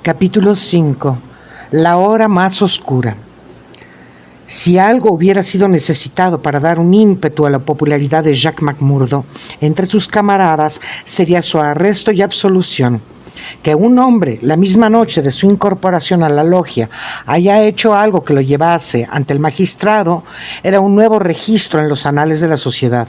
Capítulo 5. La hora más oscura. Si algo hubiera sido necesitado para dar un ímpetu a la popularidad de Jacques McMurdo entre sus camaradas, sería su arresto y absolución. Que un hombre, la misma noche de su incorporación a la logia, haya hecho algo que lo llevase ante el magistrado, era un nuevo registro en los anales de la sociedad.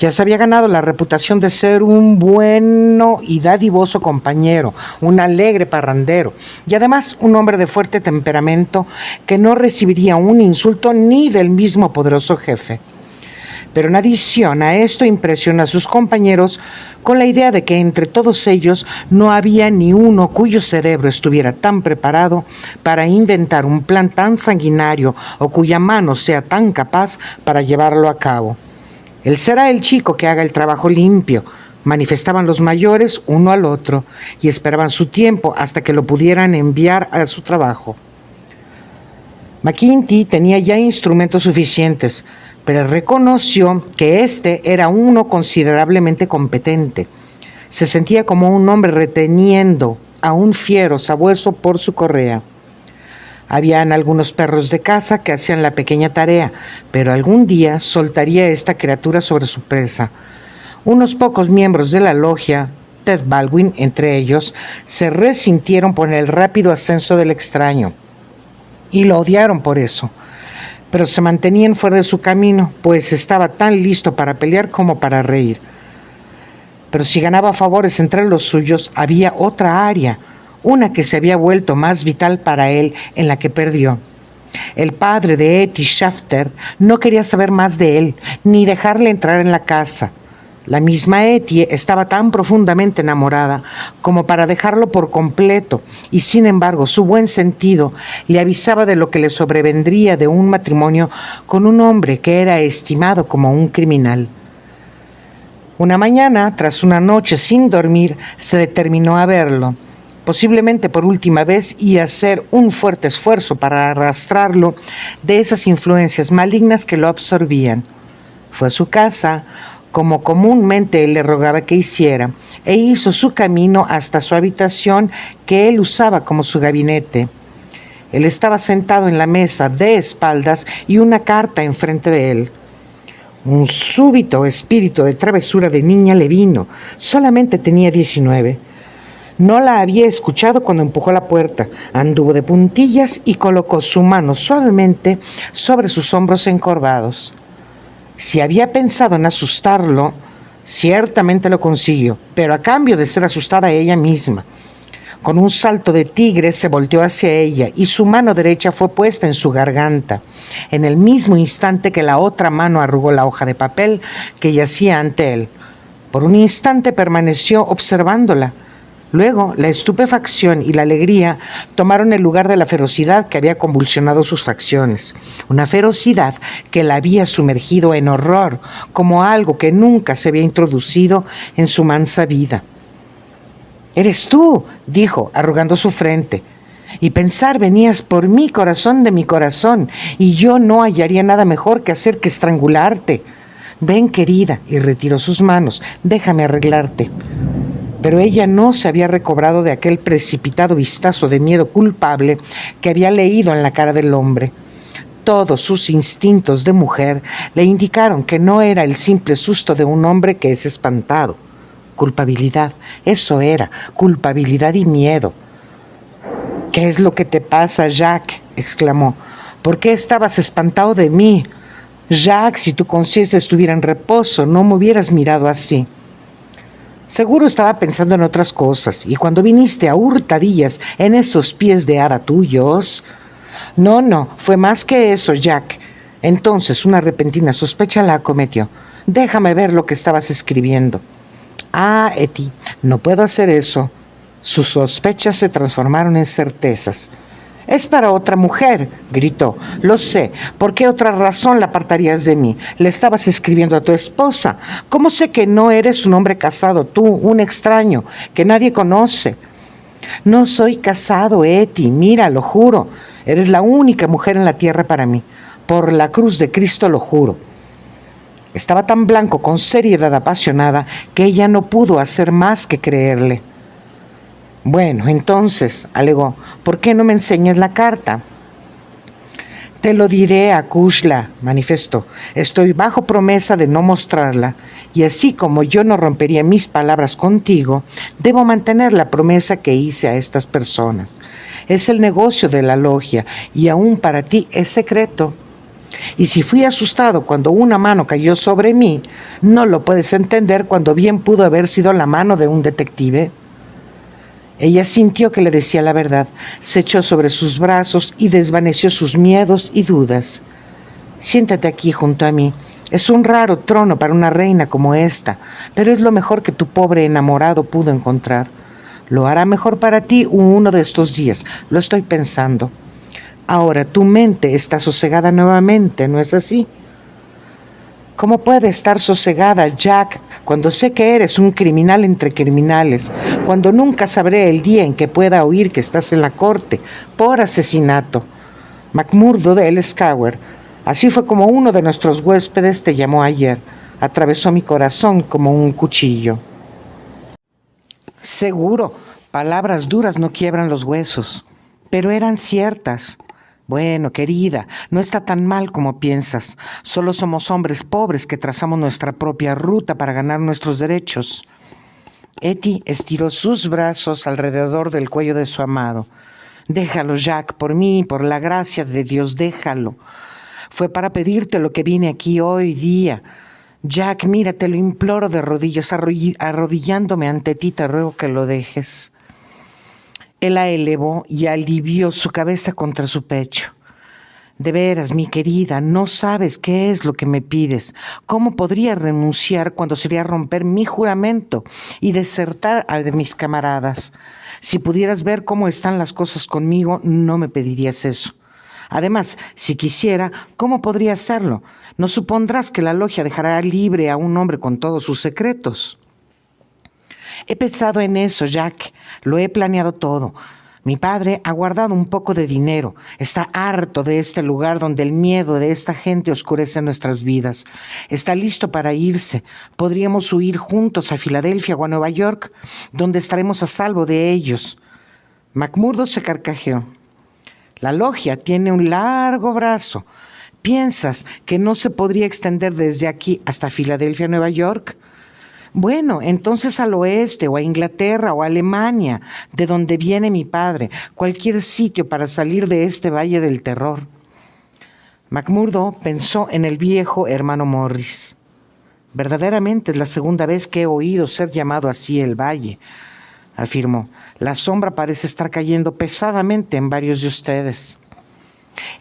Ya se había ganado la reputación de ser un bueno y dadivoso compañero, un alegre parrandero y además un hombre de fuerte temperamento que no recibiría un insulto ni del mismo poderoso jefe. Pero en adición a esto impresiona a sus compañeros con la idea de que entre todos ellos no había ni uno cuyo cerebro estuviera tan preparado para inventar un plan tan sanguinario o cuya mano sea tan capaz para llevarlo a cabo. Él será el chico que haga el trabajo limpio, manifestaban los mayores uno al otro y esperaban su tiempo hasta que lo pudieran enviar a su trabajo. McGinty tenía ya instrumentos suficientes, pero reconoció que este era uno considerablemente competente. Se sentía como un hombre reteniendo a un fiero sabueso por su correa. Habían algunos perros de caza que hacían la pequeña tarea, pero algún día soltaría esta criatura sobre su presa. Unos pocos miembros de la logia, Ted Baldwin entre ellos, se resintieron por el rápido ascenso del extraño y lo odiaron por eso. Pero se mantenían fuera de su camino, pues estaba tan listo para pelear como para reír. Pero si ganaba favores entre los suyos, había otra área, una que se había vuelto más vital para él, en la que perdió. El padre de Etty Shafter no quería saber más de él, ni dejarle entrar en la casa. La misma Etty estaba tan profundamente enamorada como para dejarlo por completo, y sin embargo su buen sentido le avisaba de lo que le sobrevendría de un matrimonio con un hombre que era estimado como un criminal. Una mañana, tras una noche sin dormir, se determinó a verlo, posiblemente por última vez, y hacer un fuerte esfuerzo para arrastrarlo de esas influencias malignas que lo absorbían. Fue a su casa, como comúnmente él le rogaba que hiciera, e hizo su camino hasta su habitación que él usaba como su gabinete. Él estaba sentado en la mesa de espaldas y una carta enfrente de él. Un súbito espíritu de travesura de niña le vino. Solamente tenía 19. No la había escuchado cuando empujó la puerta. Anduvo de puntillas y colocó su mano suavemente sobre sus hombros encorvados. Si había pensado en asustarlo, ciertamente lo consiguió, pero a cambio de ser asustada ella misma. Con un salto de tigre se volteó hacia ella y su mano derecha fue puesta en su garganta, en el mismo instante que la otra mano arrugó la hoja de papel que yacía ante él. Por un instante permaneció observándola. Luego, la estupefacción y la alegría tomaron el lugar de la ferocidad que había convulsionado sus facciones. Una ferocidad que la había sumergido en horror, como algo que nunca se había introducido en su mansa vida. «Eres tú», dijo, arrugando su frente. «Y pensar venías por mi corazón de mi corazón, y yo no hallaría nada mejor que hacer que estrangularte. Ven, querida», y retiró sus manos, «déjame arreglarte». Pero ella no se había recobrado de aquel precipitado vistazo de miedo culpable que había leído en la cara del hombre. Todos sus instintos de mujer le indicaron que no era el simple susto de un hombre que es espantado. Culpabilidad, eso era, culpabilidad y miedo. «¿Qué es lo que te pasa, Jacques?», exclamó. «¿Por qué estabas espantado de mí? Jacques, si tu conciencia estuviera en reposo, no me hubieras mirado así». «Seguro estaba pensando en otras cosas, y cuando viniste a hurtadillas en esos pies de hada tuyos...» No, fue más que eso, Jack. Entonces una repentina sospecha la acometió. «Déjame ver lo que estabas escribiendo». «Ah, Etty, no puedo hacer eso». Sus sospechas se transformaron en certezas. «Es para otra mujer», gritó. «Lo sé. ¿Por qué otra razón la apartarías de mí? Le estabas escribiendo a tu esposa. ¿Cómo sé que no eres un hombre casado, tú, un extraño, que nadie conoce?» «No soy casado, Etty, mira, lo juro. Eres la única mujer en la tierra para mí. Por la cruz de Cristo lo juro». Estaba tan blanco con seriedad apasionada que ella no pudo hacer más que creerle. Bueno, entonces, alegó, ¿por qué no me enseñas la carta? Te lo diré, Akushla, manifestó. Estoy bajo promesa de no mostrarla, y así como yo no rompería mis palabras contigo, debo mantener la promesa que hice a estas personas. Es el negocio de la logia, y aún para ti es secreto. Y si fui asustado cuando una mano cayó sobre mí, no lo puedes entender cuando bien pudo haber sido la mano de un detective. Ella sintió que le decía la verdad, se echó sobre sus brazos y desvaneció sus miedos y dudas. Siéntate aquí junto a mí. Es un raro trono para una reina como esta, pero es lo mejor que tu pobre enamorado pudo encontrar. Lo hará mejor para ti uno de estos días, lo estoy pensando. Ahora tu mente está sosegada nuevamente, ¿no es así? ¿Cómo puede estar sosegada, Jack, cuando sé que eres un criminal entre criminales, cuando nunca sabré el día en que pueda oír que estás en la corte por asesinato? McMurdo de El Scawer, así fue como uno de nuestros huéspedes te llamó ayer. Atravesó mi corazón como un cuchillo. Seguro, palabras duras no quiebran los huesos, pero eran ciertas. Bueno, querida, no está tan mal como piensas. Solo somos hombres pobres que trazamos nuestra propia ruta para ganar nuestros derechos. Etty estiró sus brazos alrededor del cuello de su amado. Déjalo, Jack, por mí, por la gracia de Dios, déjalo. Fue para pedirte lo que vine aquí hoy día. Jack, mira, te lo imploro de rodillas, arrodillándome ante ti, te ruego que lo dejes. Él la elevó y alivió su cabeza contra su pecho. De veras, mi querida, no sabes qué es lo que me pides. ¿Cómo podría renunciar cuando sería romper mi juramento y desertar a de mis camaradas? Si pudieras ver cómo están las cosas conmigo, no me pedirías eso. Además, si quisiera, ¿cómo podría hacerlo? No supondrás que la logia dejará libre a un hombre con todos sus secretos. He pensado en eso, Jack. Lo he planeado todo. Mi padre ha guardado un poco de dinero. Está harto de este lugar donde el miedo de esta gente oscurece nuestras vidas. Está listo para irse. Podríamos huir juntos a Filadelfia o a Nueva York, donde estaremos a salvo de ellos. McMurdo se carcajeó. La logia tiene un largo brazo. ¿Piensas que no se podría extender desde aquí hasta Filadelfia, Nueva York? Bueno, entonces al oeste o a Inglaterra o a Alemania, de donde viene mi padre, cualquier sitio para salir de este valle del terror. McMurdo pensó en el viejo hermano Morris. Verdaderamente es la segunda vez que he oído ser llamado así el valle, afirmó. La sombra parece estar cayendo pesadamente en varios de ustedes.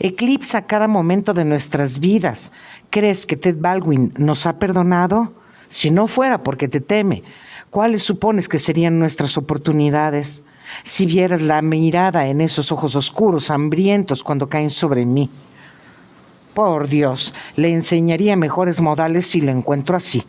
Eclipsa cada momento de nuestras vidas. ¿Crees que Ted Baldwin nos ha perdonado? Si no fuera porque te teme, ¿cuáles supones que serían nuestras oportunidades? Si vieras la mirada en esos ojos oscuros, hambrientos, cuando caen sobre mí. Por Dios, le enseñaría mejores modales si lo encuentro así.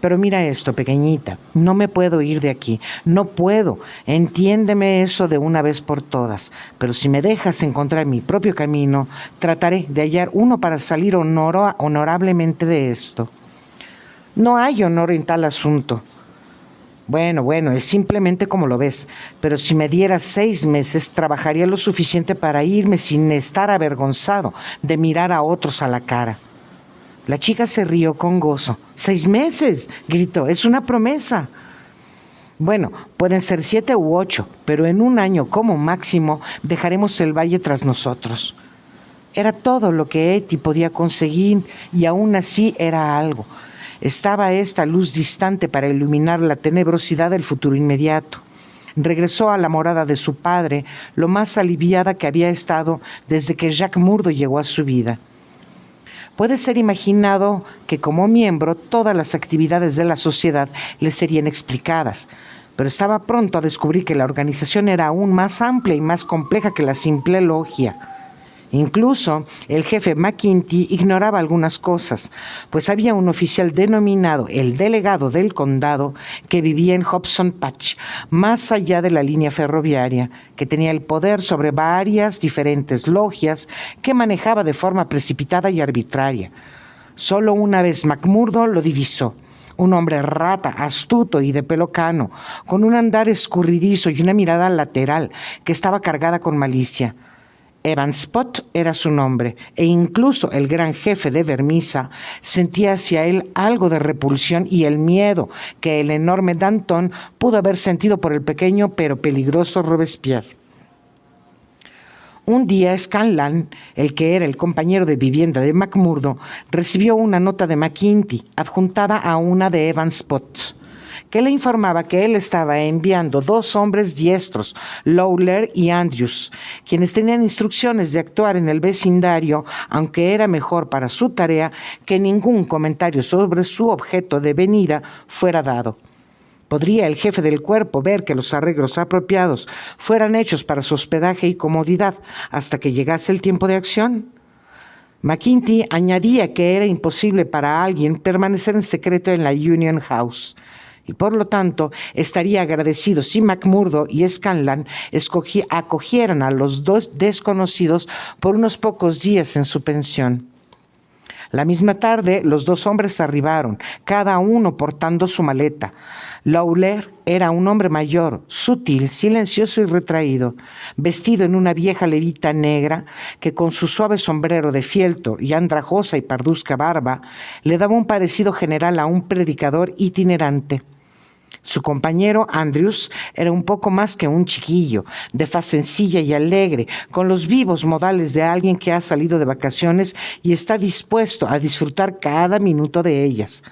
Pero mira esto, pequeñita, no me puedo ir de aquí, no puedo, entiéndeme eso de una vez por todas, pero si me dejas encontrar mi propio camino, trataré de hallar uno para salir honorablemente de esto. No hay honor en tal asunto. Bueno, es simplemente como lo ves, pero si me dieras 6 meses, trabajaría lo suficiente para irme sin estar avergonzado de mirar a otros a la cara. La chica se rió con gozo. 6 meses, gritó, es una promesa. Bueno, pueden ser 7 u 8, pero en un año como máximo dejaremos el valle tras nosotros. Era todo lo que Etty podía conseguir y aún así era algo. Estaba esta luz distante para iluminar la tenebrosidad del futuro inmediato. Regresó a la morada de su padre, lo más aliviada que había estado desde que Jack Murdo llegó a su vida. Puede ser imaginado que como miembro todas las actividades de la sociedad le serían explicadas, pero estaba pronto a descubrir que la organización era aún más amplia y más compleja que la simple logia. Incluso el jefe McKinty ignoraba algunas cosas, pues había un oficial denominado el delegado del condado que vivía en Hobson Patch, más allá de la línea ferroviaria, que tenía el poder sobre varias diferentes logias que manejaba de forma precipitada y arbitraria. Solo una vez McMurdo lo divisó. Un hombre rata, astuto y de pelo cano, con un andar escurridizo y una mirada lateral que estaba cargada con malicia. Evan Spot era su nombre, e incluso el gran jefe de Vermisa sentía hacia él algo de repulsión y el miedo que el enorme Danton pudo haber sentido por el pequeño pero peligroso Robespierre. Un día Scanlan, el que era el compañero de vivienda de McMurdo, recibió una nota de McGinty adjuntada a una de Evan Spot, que le informaba que él estaba enviando 2 hombres diestros, Lawler y Andrews, quienes tenían instrucciones de actuar en el vecindario, aunque era mejor para su tarea que ningún comentario sobre su objeto de venida fuera dado. ¿Podría el jefe del cuerpo ver que los arreglos apropiados fueran hechos para su hospedaje y comodidad hasta que llegase el tiempo de acción? McGinty añadía que era imposible para alguien permanecer en secreto en la Union House, y por lo tanto estaría agradecido si McMurdo y Scanlan acogieran a los 2 desconocidos por unos pocos días en su pensión. La misma tarde, los 2 hombres arribaron, cada uno portando su maleta. Lawler era un hombre mayor, sutil, silencioso y retraído, vestido en una vieja levita negra que con su suave sombrero de fieltro y andrajosa y parduzca barba le daba un parecido general a un predicador itinerante. Su compañero Andrews era un poco más que un chiquillo, de faz sencilla y alegre, con los vivos modales de alguien que ha salido de vacaciones y está dispuesto a disfrutar cada minuto de ellas.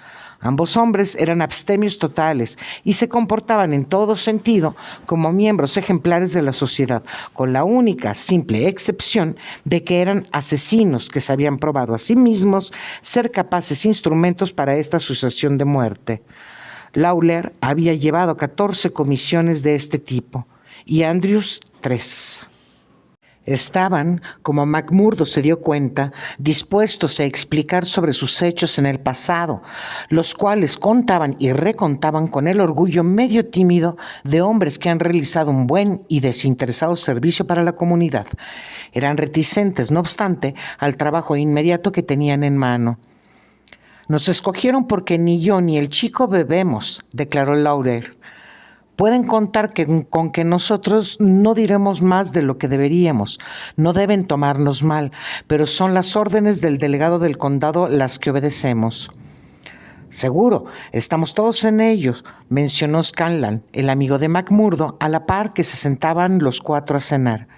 Ambos hombres eran abstemios totales y se comportaban en todo sentido como miembros ejemplares de la sociedad, con la única simple excepción de que eran asesinos que se habían probado a sí mismos ser capaces instrumentos para esta sucesión de muerte. Lawler había llevado 14 comisiones de este tipo y Andrews 3. Estaban, como McMurdo se dio cuenta, dispuestos a explicar sobre sus hechos en el pasado, los cuales contaban y recontaban con el orgullo medio tímido de hombres que han realizado un buen y desinteresado servicio para la comunidad. Eran reticentes, no obstante, al trabajo inmediato que tenían en mano. Nos escogieron porque ni yo ni el chico bebemos, declaró Lawler. Pueden contar con que nosotros no diremos más de lo que deberíamos. No deben tomarnos mal, pero son las órdenes del delegado del condado las que obedecemos. Seguro, estamos todos en ellos, mencionó Scanlan, el amigo de McMurdo, a la par que se sentaban los 4 a cenar.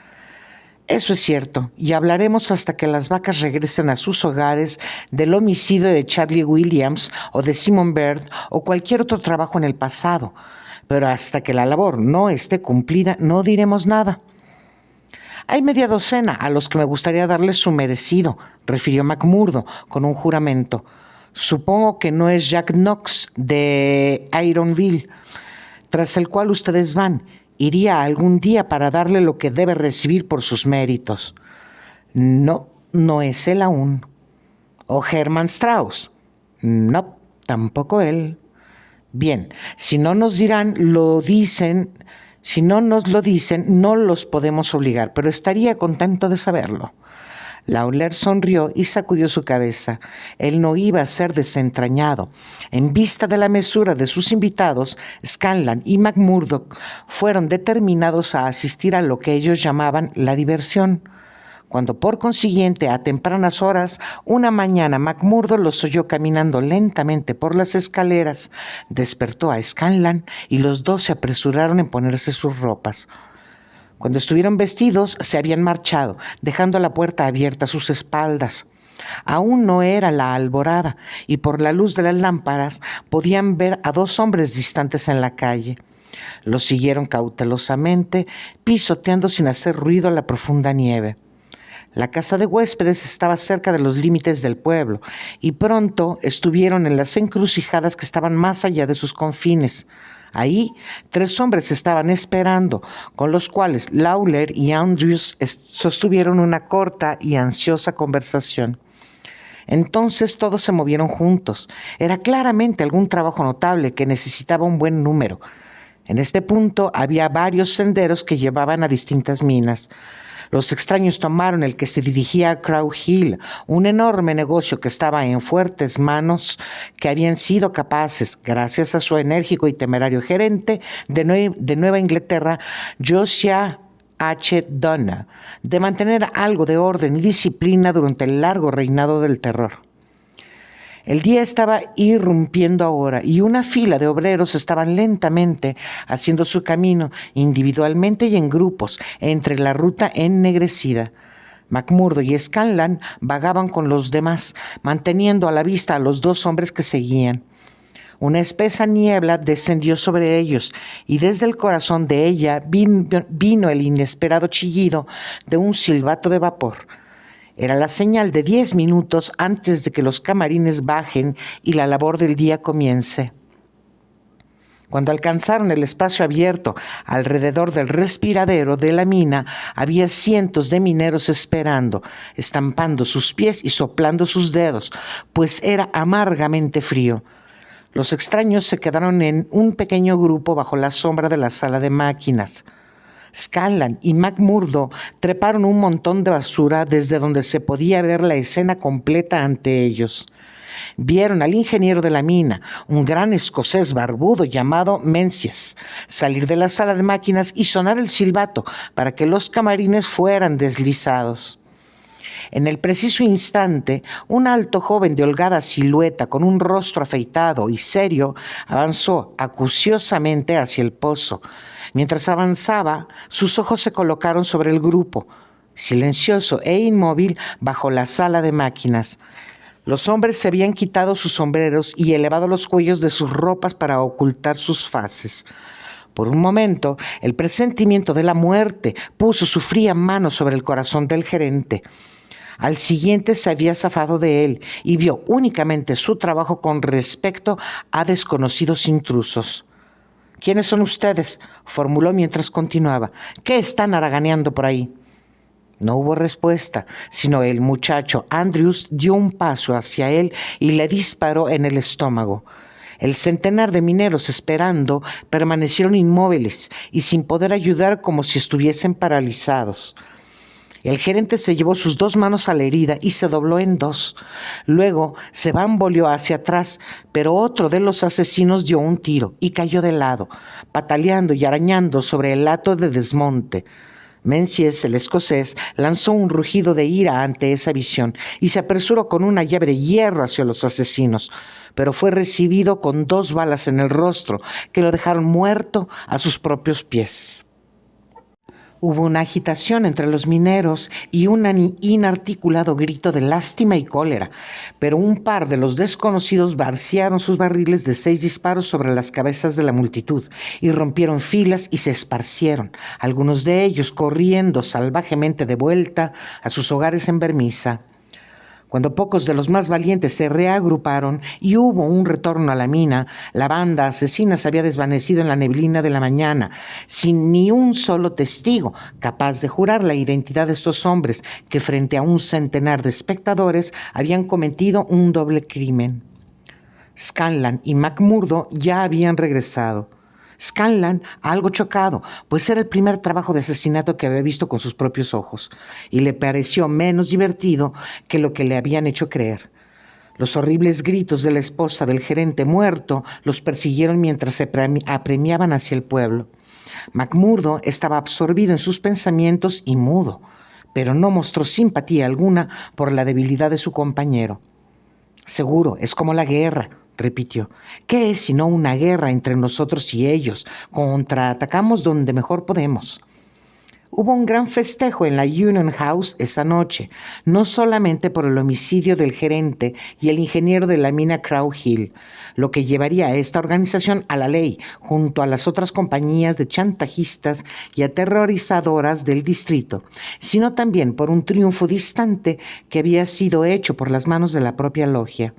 Eso es cierto, y hablaremos hasta que las vacas regresen a sus hogares del homicidio de Charlie Williams o de Simon Bird o cualquier otro trabajo en el pasado. Pero hasta que la labor no esté cumplida, no diremos nada. Hay media docena a los que me gustaría darles su merecido, refirió McMurdo con un juramento. Supongo que no es Jack Knox de Ironville, tras el cual ustedes van. Iría algún día para darle lo que debe recibir por sus méritos. No, no es él aún. ¿O Hermann Strauss? No, tampoco él. Bien, si no nos lo dicen, no los podemos obligar, pero estaría contento de saberlo. Lawler sonrió y sacudió su cabeza. Él no iba a ser desentrañado. En vista de la mesura de sus invitados, Scanlan y McMurdo fueron determinados a asistir a lo que ellos llamaban la diversión. Cuando por consiguiente a tempranas horas, una mañana McMurdo los oyó caminando lentamente por las escaleras, despertó a Scanlan y los 2 se apresuraron en ponerse sus ropas. Cuando estuvieron vestidos, se habían marchado, dejando la puerta abierta a sus espaldas. Aún no era la alborada, y por la luz de las lámparas podían ver a 2 hombres distantes en la calle. Los siguieron cautelosamente, pisoteando sin hacer ruido la profunda nieve. La casa de huéspedes estaba cerca de los límites del pueblo, y pronto estuvieron en las encrucijadas que estaban más allá de sus confines. Ahí 3 hombres estaban esperando, con los cuales Lawler y Andrews sostuvieron una corta y ansiosa conversación. Entonces todos se movieron juntos. Era claramente algún trabajo notable que necesitaba un buen número. En este punto había varios senderos que llevaban a distintas minas. Los extraños tomaron el que se dirigía a Crow Hill, un enorme negocio que estaba en fuertes manos que habían sido capaces, gracias a su enérgico y temerario gerente de Nueva Inglaterra, Josiah H. Dunn, de mantener algo de orden y disciplina durante el largo reinado del terror. El día estaba irrumpiendo ahora y una fila de obreros estaban lentamente haciendo su camino, individualmente y en grupos, entre la ruta ennegrecida. McMurdo y Scanlan vagaban con los demás, manteniendo a la vista a los dos hombres que seguían. Una espesa niebla descendió sobre ellos y desde el corazón de ella vino el inesperado chillido de un silbato de vapor. Era la señal de 10 minutos antes de que los camarines bajen y la labor del día comience. Cuando alcanzaron el espacio abierto alrededor del respiradero de la mina, había cientos de mineros esperando, estampando sus pies y soplando sus dedos, pues era amargamente frío. Los extraños se quedaron en un pequeño grupo bajo la sombra de la sala de máquinas. Scanlan y McMurdo treparon un montón de basura desde donde se podía ver la escena completa ante ellos. Vieron al ingeniero de la mina, un gran escocés barbudo llamado Menzies, salir de la sala de máquinas y sonar el silbato para que los camarines fueran deslizados. En el preciso instante, un alto joven de holgada silueta, con un rostro afeitado y serio, avanzó acuciosamente hacia el pozo. Mientras avanzaba, sus ojos se colocaron sobre el grupo, silencioso e inmóvil bajo la sala de máquinas. Los hombres se habían quitado sus sombreros y elevado los cuellos de sus ropas para ocultar sus faces. Por un momento, el presentimiento de la muerte puso su fría mano sobre el corazón del gerente. Al siguiente se había zafado de él y vio únicamente su trabajo con respecto a desconocidos intrusos. «¿Quiénes son ustedes?», formuló mientras continuaba. «¿Qué están haraganeando por ahí?». No hubo respuesta, sino el muchacho Andrews dio un paso hacia él y le disparó en el estómago. El centenar de mineros esperando permanecieron inmóviles y sin poder ayudar, como si estuviesen paralizados. El gerente se llevó sus dos manos a la herida y se dobló en dos. Luego se bamboleó hacia atrás, pero otro de los asesinos dio un tiro y cayó de lado, pataleando y arañando sobre el hato de desmonte. Menzies, el escocés, lanzó un rugido de ira ante esa visión y se apresuró con una llave de hierro hacia los asesinos, pero fue recibido con 2 balas en el rostro que lo dejaron muerto a sus propios pies. Hubo una agitación entre los mineros y un inarticulado grito de lástima y cólera, pero un par de los desconocidos vaciaron sus barriles de 6 disparos sobre las cabezas de la multitud y rompieron filas y se esparcieron, algunos de ellos corriendo salvajemente de vuelta a sus hogares en Vermissa. Cuando pocos de los más valientes se reagruparon y hubo un retorno a la mina, la banda asesina se había desvanecido en la neblina de la mañana, sin ni un solo testigo capaz de jurar la identidad de estos hombres que frente a un centenar de espectadores habían cometido un doble crimen. Scanlan y McMurdo ya habían regresado. Scanlan, algo chocado, pues era el primer trabajo de asesinato que había visto con sus propios ojos, y le pareció menos divertido que lo que le habían hecho creer. Los horribles gritos de la esposa del gerente muerto los persiguieron mientras se apremiaban hacia el pueblo. McMurdo estaba absorbido en sus pensamientos y mudo, pero no mostró simpatía alguna por la debilidad de su compañero. «Seguro, es como la guerra», repitió. «¿Qué es sino una guerra entre nosotros y ellos? Contraatacamos donde mejor podemos». Hubo un gran festejo en la Union House esa noche, no solamente por el homicidio del gerente y el ingeniero de la mina Crow Hill, lo que llevaría a esta organización a la ley junto a las otras compañías de chantajistas y aterrorizadoras del distrito, sino también por un triunfo distante que había sido hecho por las manos de la propia logia.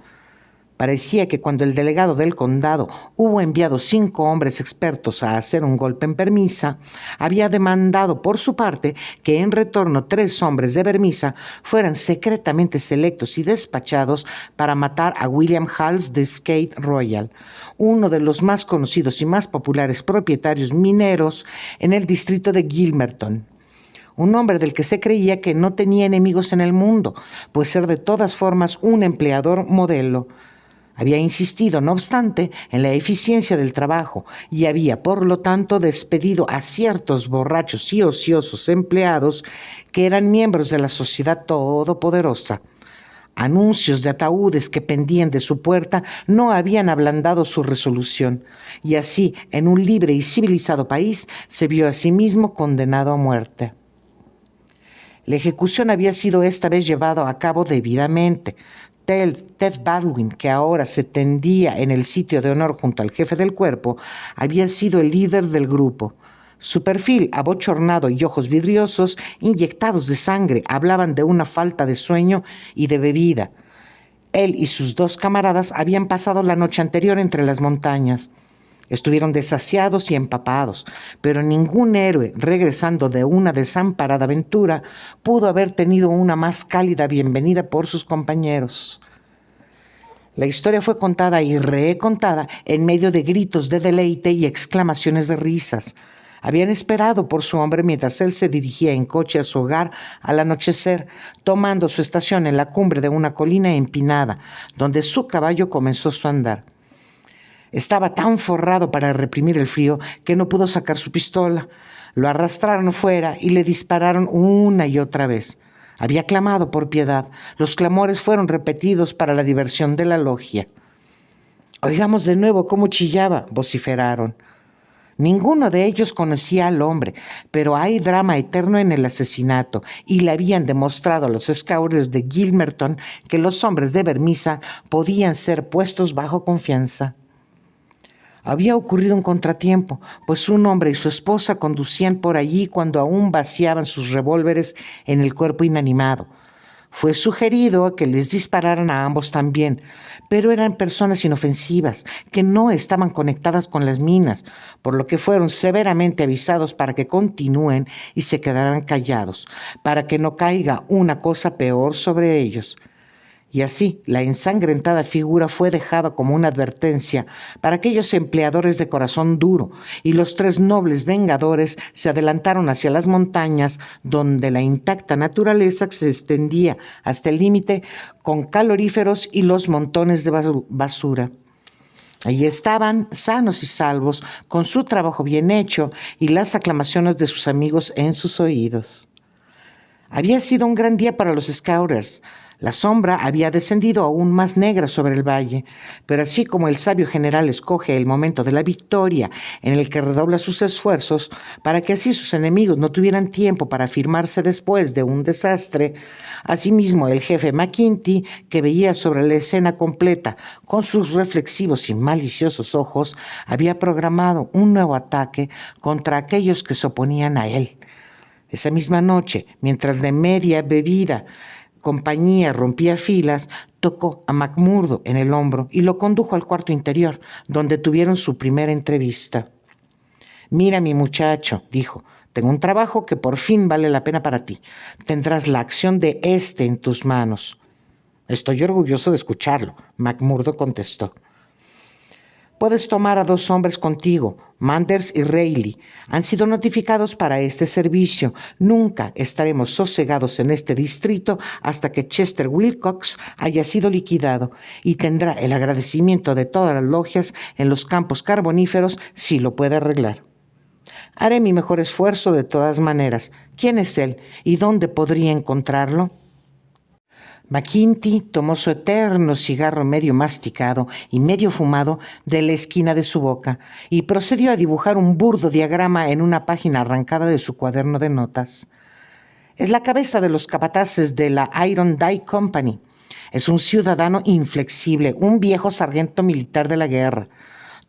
Parecía que cuando el delegado del condado hubo enviado 5 hombres expertos a hacer un golpe en Vermissa, había demandado por su parte que en retorno 3 hombres de Vermissa fueran secretamente selectos y despachados para matar a William Hals de Skate Royal, uno de los más conocidos y más populares propietarios mineros en el distrito de Gilmerton. Un hombre del que se creía que no tenía enemigos en el mundo, pues ser de todas formas un empleador modelo. Había insistido, no obstante, en la eficiencia del trabajo y había, por lo tanto, despedido a ciertos borrachos y ociosos empleados que eran miembros de la sociedad todopoderosa. Anuncios de ataúdes que pendían de su puerta no habían ablandado su resolución, y así, en un libre y civilizado país, se vio a sí mismo condenado a muerte. La ejecución había sido esta vez llevada a cabo debidamente. Ted Baldwin, que ahora se tendía en el sitio de honor junto al jefe del cuerpo, había sido el líder del grupo. Su perfil abochornado y ojos vidriosos, inyectados de sangre, hablaban de una falta de sueño y de bebida. Él y sus 2 camaradas habían pasado la noche anterior entre las montañas. Estuvieron desasiados y empapados, pero ningún héroe, regresando de una desamparada aventura, pudo haber tenido una más cálida bienvenida por sus compañeros. La historia fue contada y recontada en medio de gritos de deleite y exclamaciones de risas. Habían esperado por su hombre mientras él se dirigía en coche a su hogar al anochecer, tomando su estación en la cumbre de una colina empinada, donde su caballo comenzó su andar. Estaba tan forrado para reprimir el frío que no pudo sacar su pistola. Lo arrastraron fuera y le dispararon una y otra vez. Había clamado por piedad. Los clamores fueron repetidos para la diversión de la logia. «Oigamos de nuevo cómo chillaba», vociferaron. Ninguno de ellos conocía al hombre, pero hay drama eterno en el asesinato, y le habían demostrado a los scouters de Gilmerton que los hombres de Vermissa podían ser puestos bajo confianza. Había ocurrido un contratiempo, pues un hombre y su esposa conducían por allí cuando aún vaciaban sus revólveres en el cuerpo inanimado. Fue sugerido que les dispararan a ambos también, pero eran personas inofensivas que no estaban conectadas con las minas, por lo que fueron severamente avisados para que continúen y se quedaran callados, para que no caiga una cosa peor sobre ellos. Y así, la ensangrentada figura fue dejada como una advertencia para aquellos empleadores de corazón duro, y los 3 nobles vengadores se adelantaron hacia las montañas, donde la intacta naturaleza se extendía hasta el límite con caloríferos y los montones de basura. Allí estaban, sanos y salvos, con su trabajo bien hecho y las aclamaciones de sus amigos en sus oídos. Había sido un gran día para los scouters. La sombra había descendido aún más negra sobre el valle, pero así como el sabio general escoge el momento de la victoria en el que redobla sus esfuerzos para que así sus enemigos no tuvieran tiempo para afirmarse después de un desastre, asimismo el jefe McKinty, que veía sobre la escena completa con sus reflexivos y maliciosos ojos, había programado un nuevo ataque contra aquellos que se oponían a él. Esa misma noche, mientras de media bebida compañía rompía filas, tocó a McMurdo en el hombro y lo condujo al cuarto interior, donde tuvieron su primera entrevista. «Mira, mi muchacho», dijo, «tengo un trabajo que por fin vale la pena para ti. Tendrás la acción de en tus manos». «Estoy orgulloso de escucharlo», McMurdo contestó. «Puedes tomar a 2 hombres contigo, Manders y Reilly. Han sido notificados para este servicio. Nunca estaremos sosegados en este distrito hasta que Chester Wilcox haya sido liquidado, y tendrá el agradecimiento de todas las logias en los campos carboníferos si lo puede arreglar. Haré mi mejor esfuerzo de todas maneras. ¿Quién es él y dónde podría encontrarlo?» McKinty tomó su eterno cigarro medio masticado y medio fumado de la esquina de su boca y procedió a dibujar un burdo diagrama en una página arrancada de su cuaderno de notas. «Es la cabeza de los capataces de la Iron Dye Company. Es un ciudadano inflexible, un viejo sargento militar de la guerra,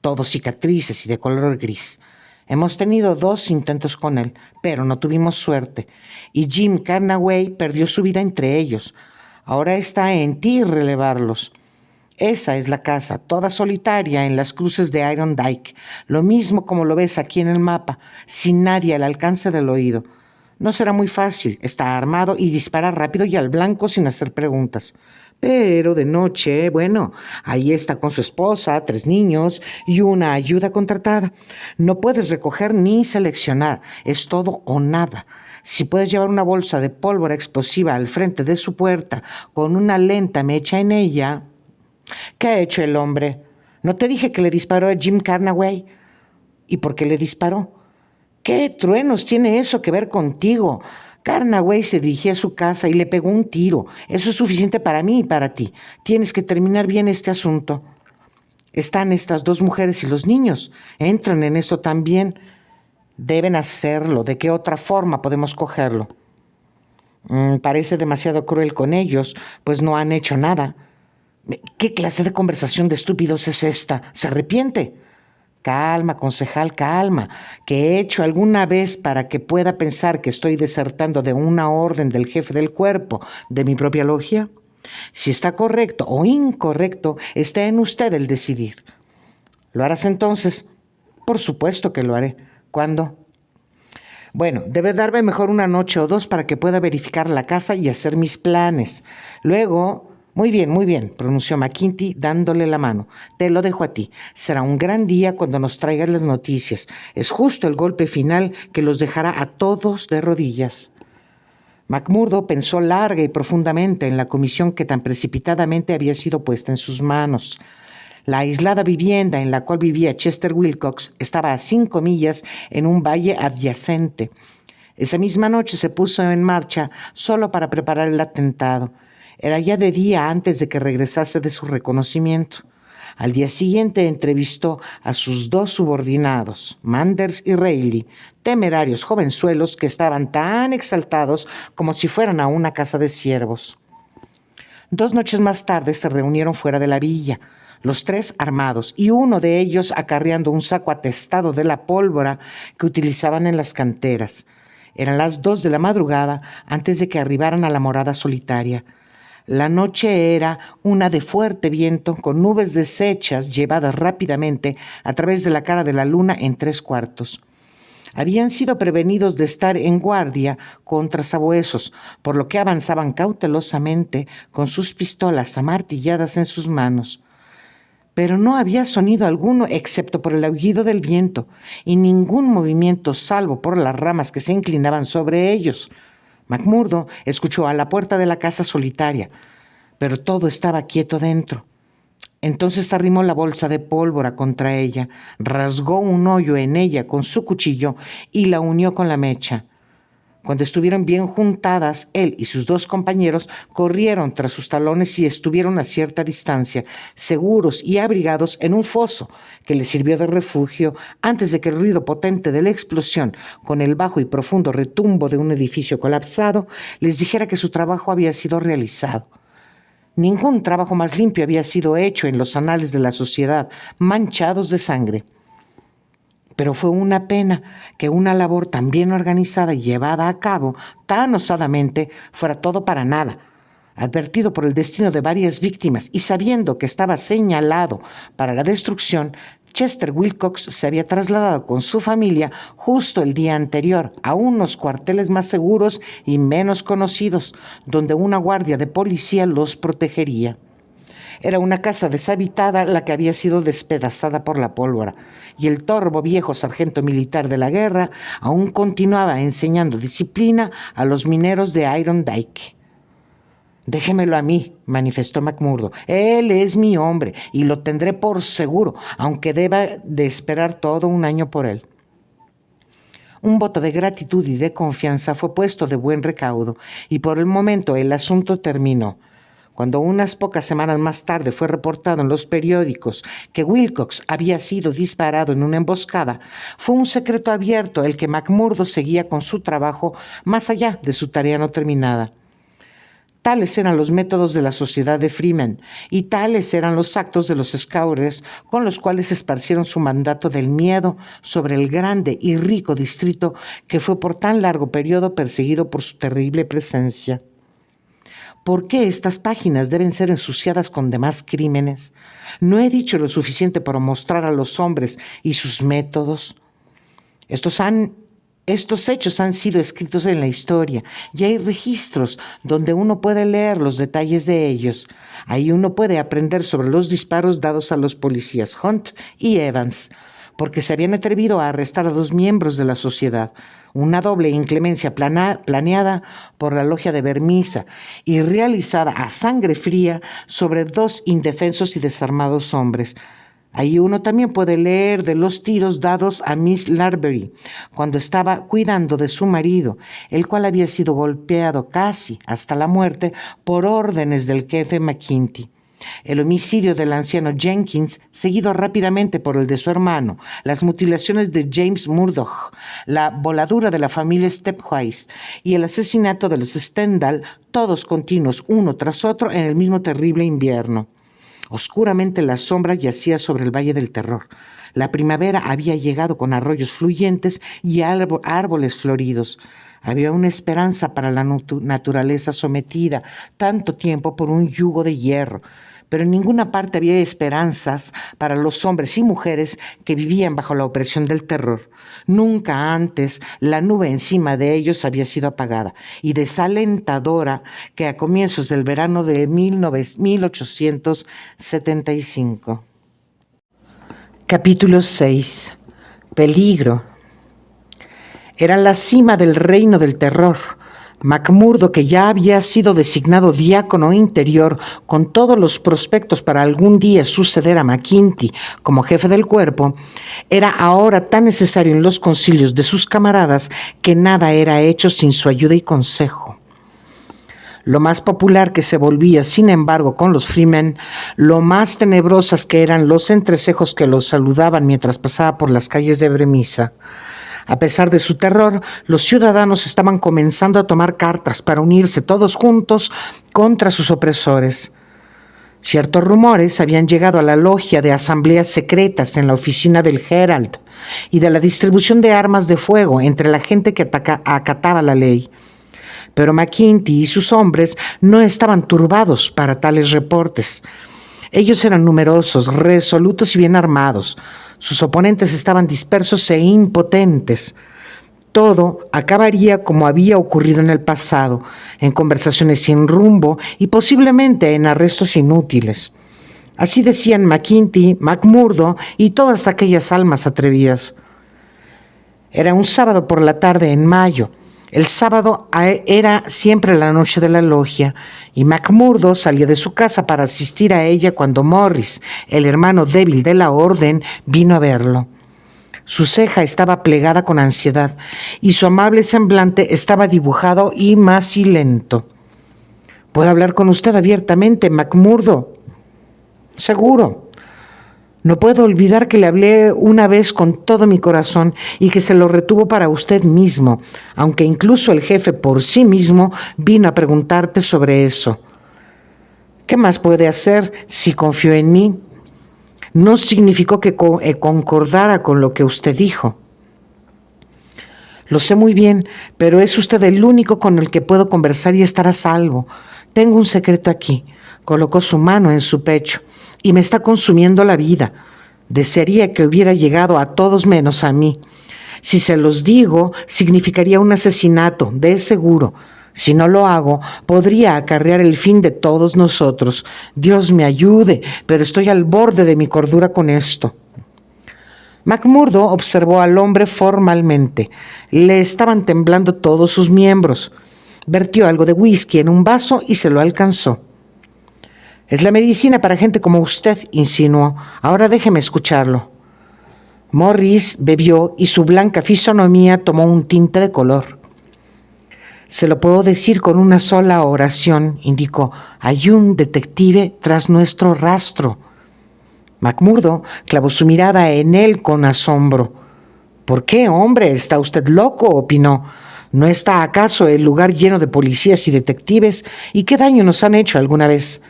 todo cicatrices y de color gris. Hemos tenido 2 intentos con él, pero no tuvimos suerte, y Jim Carnaway perdió su vida entre ellos. Ahora está en ti relevarlos. Esa es la casa, toda solitaria en las cruces de Iron Dyke, lo mismo como lo ves aquí en el mapa, sin nadie al alcance del oído. No será muy fácil, está armado y dispara rápido y al blanco sin hacer preguntas. Pero de noche, bueno, ahí está con su esposa, 3 niños y una ayuda contratada. No puedes recoger ni seleccionar, es todo o nada. Si puedes llevar una bolsa de pólvora explosiva al frente de su puerta con una lenta mecha en ella... ¿Qué ha hecho el hombre? ¿No te dije que le disparó a Jim Carnaway? ¿Y por qué le disparó? ¿Qué truenos tiene eso que ver contigo? Carnaway se dirigía a su casa y le pegó un tiro. Eso es suficiente para mí y para ti. Tienes que terminar bien este asunto. Están estas 2 mujeres y los niños. Entran en esto también. Deben hacerlo. ¿De qué otra forma podemos cogerlo? Parece demasiado cruel con ellos, pues no han hecho nada. ¿Qué clase de conversación de estúpidos es esta? ¿Se arrepiente? Calma, concejal, calma. ¿Qué he hecho alguna vez para que pueda pensar que estoy desertando de una orden del jefe del cuerpo de mi propia logia? Si está correcto o incorrecto, está en usted el decidir. ¿Lo harás entonces? Por supuesto que lo haré. ¿Cuándo? Bueno, debe darme mejor una noche o 2 para que pueda verificar la casa y hacer mis planes. Luego... Muy bien, pronunció McKinty dándole la mano. Te lo dejo a ti. Será un gran día cuando nos traigas las noticias. Es justo el golpe final que los dejará a todos de rodillas. McMurdo pensó larga y profundamente en la comisión que tan precipitadamente había sido puesta en sus manos. La aislada vivienda en la cual vivía Chester Wilcox estaba a 5 millas en un valle adyacente. Esa misma noche se puso en marcha solo para preparar el atentado. Era ya de día antes de que regresase de su reconocimiento. Al día siguiente entrevistó a sus 2 subordinados, Manders y Reilly, temerarios jovenzuelos que estaban tan exaltados como si fueran a una casa de siervos. 2 noches más tarde se reunieron fuera de la villa, los 3 armados y uno de ellos acarreando un saco atestado de la pólvora que utilizaban en las canteras. Eran las 2 de la madrugada antes de que arribaran a la morada solitaria. La noche era una de fuerte viento, con nubes deshechas llevadas rápidamente a través de la cara de la luna en 3/4. Habían sido prevenidos de estar en guardia contra sabuesos, por lo que avanzaban cautelosamente con sus pistolas amartilladas en sus manos. Pero no había sonido alguno excepto por el aullido del viento y ningún movimiento salvo por las ramas que se inclinaban sobre ellos. McMurdo escuchó a la puerta de la casa solitaria, pero todo estaba quieto dentro. Entonces arrimó la bolsa de pólvora contra ella, rasgó un hoyo en ella con su cuchillo y la unió con la mecha. Cuando estuvieron bien juntadas, él y sus 2 compañeros corrieron tras sus talones y estuvieron a cierta distancia, seguros y abrigados en un foso que les sirvió de refugio antes de que el ruido potente de la explosión, con el bajo y profundo retumbo de un edificio colapsado, les dijera que su trabajo había sido realizado. Ningún trabajo más limpio había sido hecho en los anales de la sociedad, manchados de sangre. Pero fue una pena que una labor tan bien organizada y llevada a cabo tan osadamente fuera todo para nada. Advertido por el destino de varias víctimas y sabiendo que estaba señalado para la destrucción, Chester Wilcox se había trasladado con su familia justo el día anterior a unos cuarteles más seguros y menos conocidos, donde una guardia de policía los protegería. Era una casa deshabitada la que había sido despedazada por la pólvora, y el torvo viejo sargento militar de la guerra aún continuaba enseñando disciplina a los mineros de Iron Dyke. «Déjemelo a mí», manifestó McMurdo. «Él es mi hombre y lo tendré por seguro, aunque deba de esperar todo un año por él». Un voto de gratitud y de confianza fue puesto de buen recaudo, y por el momento el asunto terminó. Cuando unas pocas semanas más tarde fue reportado en los periódicos que Wilcox había sido disparado en una emboscada, fue un secreto abierto el que McMurdo seguía con su trabajo más allá de su tarea no terminada. Tales eran los métodos de la sociedad de Freeman y tales eran los actos de los Scouters con los cuales esparcieron su mandato del miedo sobre el grande y rico distrito que fue por tan largo periodo perseguido por su terrible presencia. ¿Por qué estas páginas deben ser ensuciadas con demás crímenes? ¿No he dicho lo suficiente para mostrar a los hombres y sus métodos? Estos hechos han sido escritos en la historia y hay registros donde uno puede leer los detalles de ellos. Ahí uno puede aprender sobre los disparos dados a los policías Hunt y Evans, porque se habían atrevido a arrestar a 2 miembros de la sociedad, una doble inclemencia planeada por la logia de Vermisa y realizada a sangre fría sobre 2 indefensos y desarmados hombres. Ahí uno también puede leer de los tiros dados a Miss Larbury cuando estaba cuidando de su marido, el cual había sido golpeado casi hasta la muerte por órdenes del jefe McKinty. El homicidio del anciano Jenkins, seguido rápidamente por el de su hermano, las mutilaciones de James Murdoch, la voladura de la familia Stepwise y el asesinato de los Stendhal, todos continuos uno tras otro en el mismo terrible invierno. Oscuramente la sombra yacía sobre el Valle del Terror. La primavera había llegado con arroyos fluyentes y árboles floridos. Había una esperanza para la naturaleza sometida tanto tiempo por un yugo de hierro, pero en ninguna parte había esperanzas para los hombres y mujeres que vivían bajo la opresión del terror. Nunca antes la nube encima de ellos había sido apagada y desalentadora que a comienzos del verano de 1875. Capítulo 6. Peligro. Era la cima del reino del terror. McMurdo, que ya había sido designado diácono interior con todos los prospectos para algún día suceder a McKinty como jefe del cuerpo, era ahora tan necesario en los concilios de sus camaradas que nada era hecho sin su ayuda y consejo. Lo más popular que se volvía, sin embargo, con los Freemen, lo más tenebrosas que eran los entrecejos que los saludaban mientras pasaba por las calles de Vermisa. A pesar de su terror, los ciudadanos estaban comenzando a tomar cartas para unirse todos juntos contra sus opresores. Ciertos rumores habían llegado a la logia de asambleas secretas en la oficina del Herald y de la distribución de armas de fuego entre la gente que acataba la ley. Pero McKinty y sus hombres no estaban turbados para tales reportes. Ellos eran numerosos, resolutos y bien armados. Sus oponentes estaban dispersos e impotentes. Todo acabaría como había ocurrido en el pasado, en conversaciones sin rumbo y posiblemente en arrestos inútiles. Así decían McKinty, McMurdo y todas aquellas almas atrevidas. Era un sábado por la tarde en mayo. El sábado era siempre la noche de la logia y McMurdo salía de su casa para asistir a ella cuando Morris, el hermano débil de la orden, vino a verlo. Su ceja estaba plegada con ansiedad y su amable semblante estaba dibujado y macilento. ¿Puedo hablar con usted abiertamente, McMurdo? Seguro. No puedo olvidar que le hablé una vez con todo mi corazón y que se lo retuvo para usted mismo, aunque incluso el jefe por sí mismo vino a preguntarte sobre eso. ¿Qué más puede hacer si confió en mí? No significó que concordara con lo que usted dijo. Lo sé muy bien, pero es usted el único con el que puedo conversar y estar a salvo. Tengo un secreto aquí. Colocó su mano en su pecho. Y me está consumiendo la vida. Desearía que hubiera llegado a todos menos a mí. Si se los digo, significaría un asesinato, de seguro. Si no lo hago, podría acarrear el fin de todos nosotros. Dios me ayude, pero estoy al borde de mi cordura con esto. McMurdo observó al hombre formalmente. Le estaban temblando todos sus miembros. Vertió algo de whisky en un vaso y se lo alcanzó. Es la medicina para gente como usted, insinuó. Ahora déjeme escucharlo. Morris bebió y su blanca fisonomía tomó un tinte de color. Se lo puedo decir con una sola oración, indicó. Hay un detective tras nuestro rastro. McMurdo clavó su mirada en él con asombro. ¿Por qué, hombre? ¿Está usted loco?, opinó. ¿No está acaso el lugar lleno de policías y detectives? ¿Y qué daño nos han hecho alguna vez?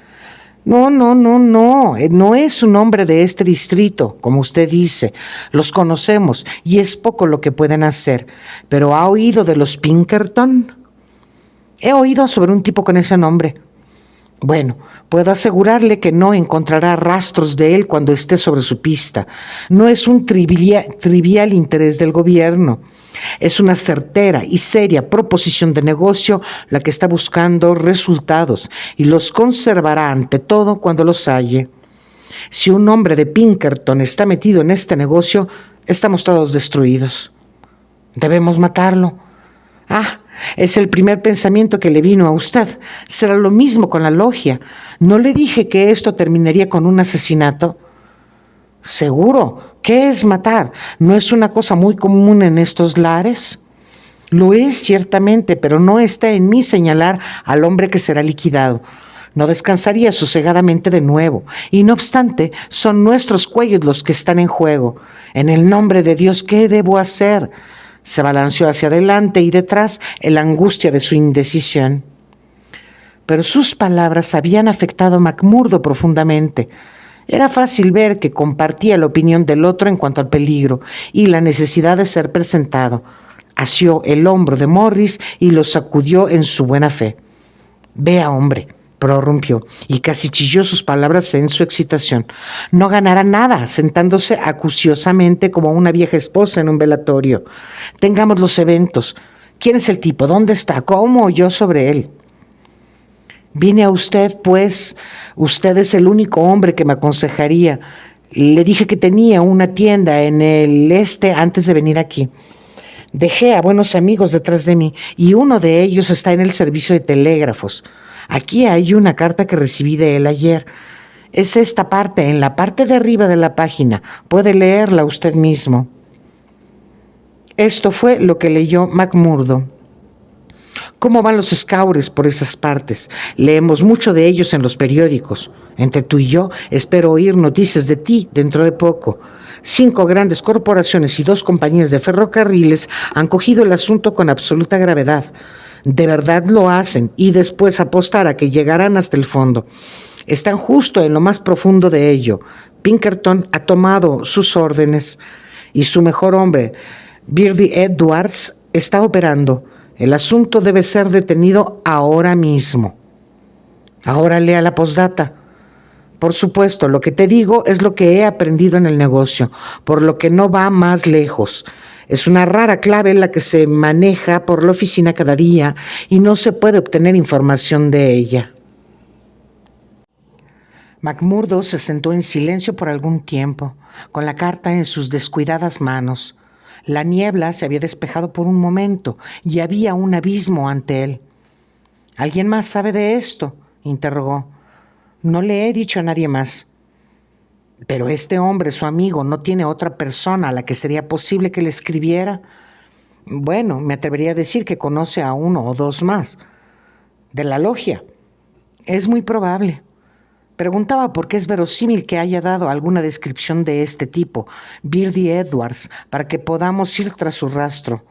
No. No es un hombre de este distrito, como usted dice. Los conocemos y es poco lo que pueden hacer. ¿Pero ha oído de los Pinkerton? He oído sobre un tipo con ese nombre. Bueno, puedo asegurarle que no encontrará rastros de él cuando esté sobre su pista. No es un trivial interés del gobierno. Es una certera y seria proposición de negocio la que está buscando resultados y los conservará ante todo cuando los halle. Si un hombre de Pinkerton está metido en este negocio, estamos todos destruidos. Debemos matarlo. Ah, es el primer pensamiento que le vino a usted. Será lo mismo con la logia. ¿No le dije que esto terminaría con un asesinato? Seguro. ¿Qué es matar? ¿No es una cosa muy común en estos lares? Lo es ciertamente, pero no está en mí señalar al hombre que será liquidado. No descansaría sosegadamente de nuevo, y no obstante, son nuestros cuellos los que están en juego. En el nombre de Dios, ¿qué debo hacer? Se balanceó hacia adelante y detrás la angustia de su indecisión. Pero sus palabras habían afectado a McMurdo profundamente. Era fácil ver que compartía la opinión del otro en cuanto al peligro y la necesidad de ser presentado. Asió el hombro de Morris y lo sacudió en su buena fe. Vea, hombre, prorrumpió, y casi chilló sus palabras en su excitación. No ganará nada sentándose acuciosamente como una vieja esposa en un velatorio. Tengamos los eventos. ¿Quién es el tipo? ¿Dónde está? ¿Cómo oyó sobre él? Vine a usted, pues. Usted es el único hombre que me aconsejaría. Le dije que tenía una tienda en el este antes de venir aquí. Dejé a buenos amigos detrás de mí y uno de ellos está en el servicio de telégrafos. Aquí hay una carta que recibí de él ayer. Es esta parte, en la parte de arriba de la página. Puede leerla usted mismo. Esto fue lo que leyó McMurdo. ¿Cómo van los scouters por esas partes? Leemos mucho de ellos en los periódicos. Entre tú y yo, espero oír noticias de ti dentro de poco. 5 grandes corporaciones y 2 compañías de ferrocarriles han cogido el asunto con absoluta gravedad. De verdad lo hacen y después apostar a que llegarán hasta el fondo. Están justo en lo más profundo de ello. Pinkerton ha tomado sus órdenes y su mejor hombre, Birdie Edwards, está operando. El asunto debe ser detenido ahora mismo. Ahora lea la postdata. Por supuesto, lo que te digo es lo que he aprendido en el negocio, por lo que no va más lejos. Es una rara clave la que se maneja por la oficina cada día y no se puede obtener información de ella. McMurdo se sentó en silencio por algún tiempo, con la carta en sus descuidadas manos. La niebla se había despejado por un momento y había un abismo ante él. ¿Alguien más sabe de esto?, interrogó. No le he dicho a nadie más. Pero este hombre, su amigo, ¿no tiene otra persona a la que sería posible que le escribiera? Bueno, me atrevería a decir que conoce a 1 o 2 más. De la logia. Es muy probable. Preguntaba por qué es verosímil que haya dado alguna descripción de este tipo, Birdie Edwards, para que podamos ir tras su rastro.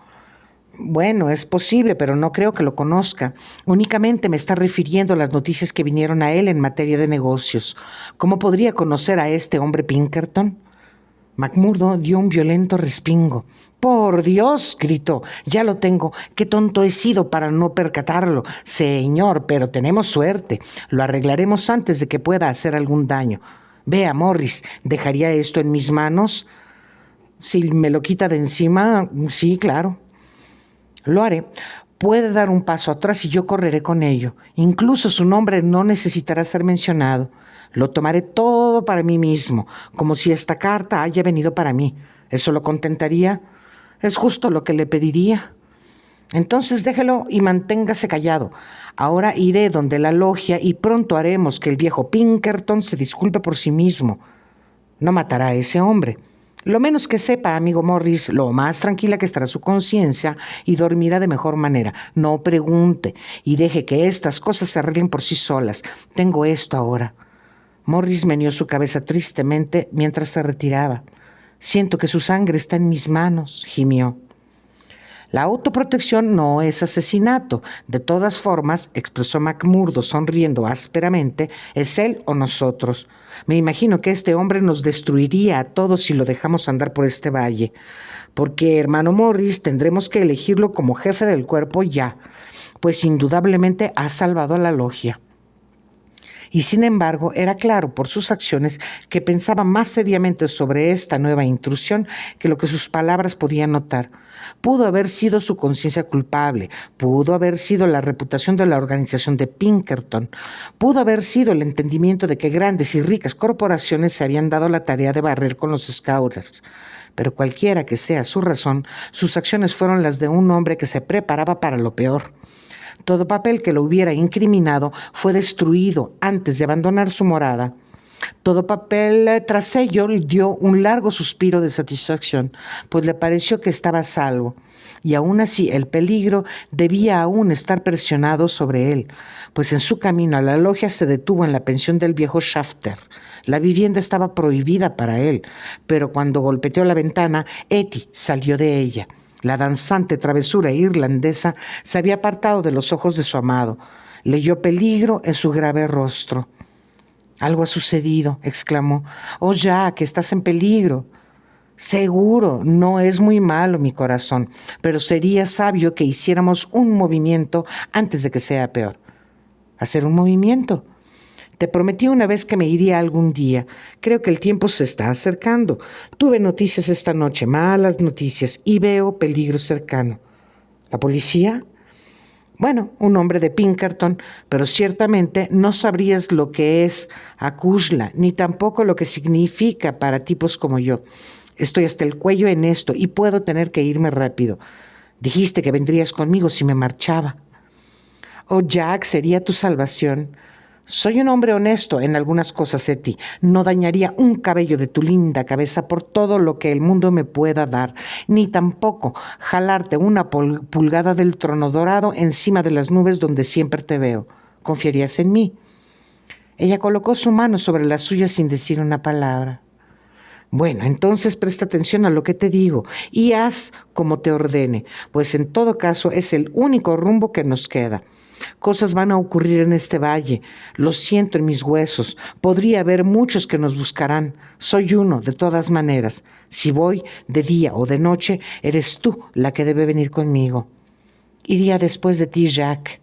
Bueno, es posible, pero no creo que lo conozca. Únicamente me está refiriendo a las noticias que vinieron a él en materia de negocios. ¿Cómo podría conocer a este hombre Pinkerton? McMurdo dio un violento respingo. ¡Por Dios!, gritó. ¡Ya lo tengo! ¡Qué tonto he sido para no percatarlo! Señor, pero tenemos suerte. Lo arreglaremos antes de que pueda hacer algún daño. Vea, Morris, ¿dejaría esto en mis manos? Si me lo quita de encima, sí, claro. Lo haré. Puede dar un paso atrás y yo correré con ello. Incluso su nombre no necesitará ser mencionado. Lo tomaré todo para mí mismo, como si esta carta haya venido para mí. ¿Eso lo contentaría? Es justo lo que le pediría. Entonces déjelo y manténgase callado. Ahora iré donde la logia y pronto haremos que el viejo Pinkerton se disculpe por sí mismo. No matará a ese hombre. Lo menos que sepa, amigo Morris, lo más tranquila que estará su conciencia y dormirá de mejor manera. No pregunte y deje que estas cosas se arreglen por sí solas. Tengo esto ahora. Morris meneó su cabeza tristemente mientras se retiraba. Siento que su sangre está en mis manos, gimió. La autoprotección no es asesinato. De todas formas, expresó McMurdo sonriendo ásperamente, es él o nosotros. Me imagino que este hombre nos destruiría a todos si lo dejamos andar por este valle. Porque, hermano Morris, tendremos que elegirlo como jefe del cuerpo ya, pues indudablemente ha salvado a la logia. y sin embargo era claro por sus acciones que pensaba más seriamente sobre esta nueva intrusión que lo que sus palabras podían notar. Pudo haber sido su conciencia culpable, pudo haber sido la reputación de la organización de Pinkerton, pudo haber sido el entendimiento de que grandes y ricas corporaciones se habían dado la tarea de barrer con los Scouters. Pero cualquiera que sea su razón, sus acciones fueron las de un hombre que se preparaba para lo peor. Todo papel que lo hubiera incriminado fue destruido antes de abandonar su morada. Todo papel tras ello dio un largo suspiro de satisfacción, pues le pareció que estaba a salvo. Y aún así el peligro debía aún estar presionado sobre él, pues en su camino a la logia se detuvo en la pensión del viejo Shafter. La vivienda estaba prohibida para él, pero cuando golpeteó la ventana, Etty salió de ella. La danzante travesura irlandesa se había apartado de los ojos de su amado. Leyó peligro en su grave rostro. «Algo ha sucedido», exclamó. «Oh, Jack, estás en peligro». «Seguro, no es muy malo, mi corazón, pero sería sabio que hiciéramos un movimiento antes de que sea peor». «¿Hacer un movimiento?» «Te prometí una vez que me iría algún día. Creo que el tiempo se está acercando. Tuve noticias esta noche, malas noticias, y veo peligro cercano». «¿La policía?» «Bueno, un hombre de Pinkerton, pero ciertamente no sabrías lo que es Acushla, ni tampoco lo que significa para tipos como yo. Estoy hasta el cuello en esto y puedo tener que irme rápido. Dijiste que vendrías conmigo si me marchaba». «Oh, Jack, sería tu salvación». «Soy un hombre honesto en algunas cosas, Etty. No dañaría un cabello de tu linda cabeza por todo lo que el mundo me pueda dar, ni tampoco jalarte una pulgada del trono dorado encima de las nubes donde siempre te veo. ¿Confiarías en mí?» Ella colocó su mano sobre la suya sin decir una palabra. «Bueno, entonces presta atención a lo que te digo y haz como te ordene, pues en todo caso es el único rumbo que nos queda. Cosas van a ocurrir en este valle. Lo siento en mis huesos. Podría haber muchos que nos buscarán. Soy uno, de todas maneras. Si voy de día o de noche, eres tú la que debe venir conmigo». «Iría después de ti, Jack».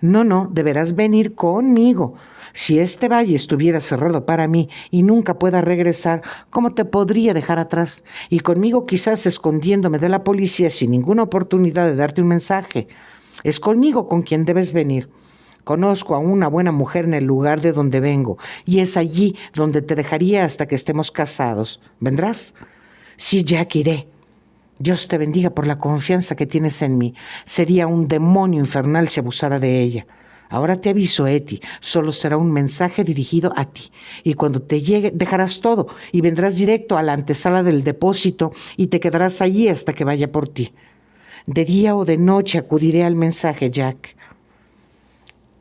No, deberás venir conmigo. Si este valle estuviera cerrado para mí y nunca pueda regresar, ¿cómo te podría dejar atrás? Y conmigo quizás escondiéndome de la policía sin ninguna oportunidad de darte un mensaje. Es conmigo con quien debes venir. Conozco a una buena mujer en el lugar de donde vengo, y es allí donde te dejaría hasta que estemos casados. ¿Vendrás?» «Sí, Jack, iré». «Dios te bendiga por la confianza que tienes en mí. Sería un demonio infernal si abusara de ella. Ahora te aviso, Etty, solo será un mensaje dirigido a ti. Y cuando te llegue, dejarás todo y vendrás directo a la antesala del depósito y te quedarás allí hasta que vaya por ti. De día o de noche acudiré al mensaje, Jack».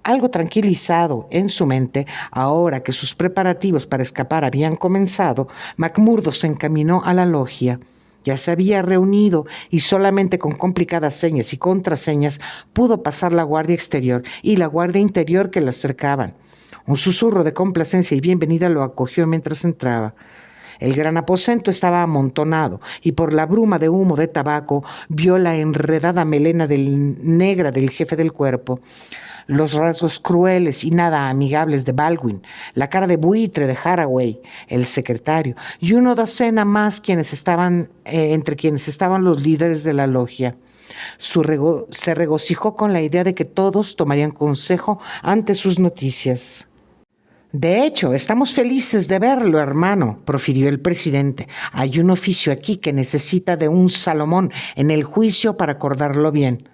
Algo tranquilizado en su mente, ahora que sus preparativos para escapar habían comenzado, McMurdo se encaminó a la logia. Ya se había reunido y solamente con complicadas señas y contraseñas pudo pasar la guardia exterior y la guardia interior que la cercaban. Un susurro de complacencia y bienvenida lo acogió mientras entraba. El gran aposento estaba amontonado y por la bruma de humo de tabaco vio la enredada melena negra del jefe del cuerpo, los rasgos crueles y nada amigables de Baldwin, la cara de buitre de Haraway, el secretario, y una docena más entre quienes estaban los líderes de la logia. Se regocijó con la idea de que todos tomarían consejo ante sus noticias. «De hecho, estamos felices de verlo, hermano», profirió el presidente. «Hay un oficio aquí que necesita de un Salomón en el juicio para acordarlo bien».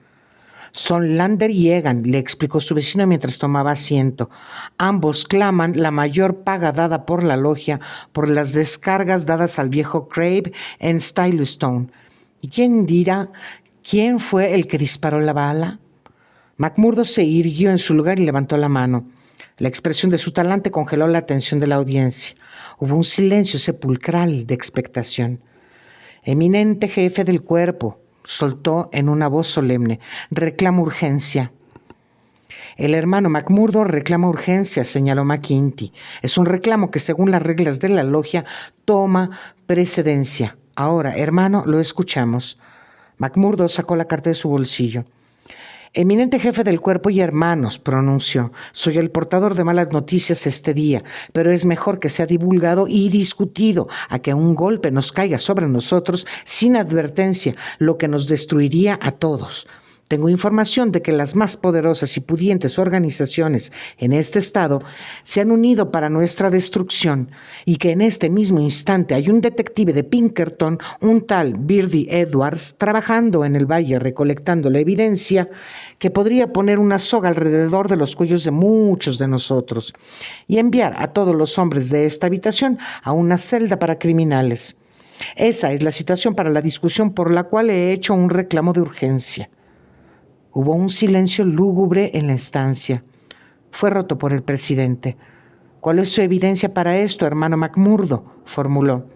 «Son Lander y Egan», le explicó su vecino mientras tomaba asiento. «Ambos claman la mayor paga dada por la logia por las descargas dadas al viejo Crabbe en Stylestone. ¿Y quién dirá quién fue el que disparó la bala?» McMurdo se irguió en su lugar y levantó la mano. La expresión de su talante congeló la atención de la audiencia. Hubo un silencio sepulcral de expectación. «Eminente jefe del cuerpo», soltó en una voz solemne, «reclamo urgencia». «El hermano McMurdo reclama urgencia», señaló McGinty. «Es un reclamo que, según las reglas de la logia, toma precedencia. Ahora, hermano, lo escuchamos». McMurdo sacó la carta de su bolsillo. Eminente jefe del cuerpo y hermanos, pronunció, soy el portador de malas noticias este día, pero es mejor que sea divulgado y discutido a que un golpe nos caiga sobre nosotros sin advertencia, lo que nos destruiría a todos. Tengo información de que las más poderosas y pudientes organizaciones en este estado se han unido para nuestra destrucción y que en este mismo instante hay un detective de Pinkerton, un tal Birdie Edwards, trabajando en el valle recolectando la evidencia que podría poner una soga alrededor de los cuellos de muchos de nosotros y enviar a todos los hombres de esta habitación a una celda para criminales. Esa es la situación para la discusión por la cual he hecho un reclamo de urgencia. Hubo un silencio lúgubre en la estancia. Fue roto por el presidente. ¿Cuál es su evidencia para esto, hermano McMurdo?, formuló.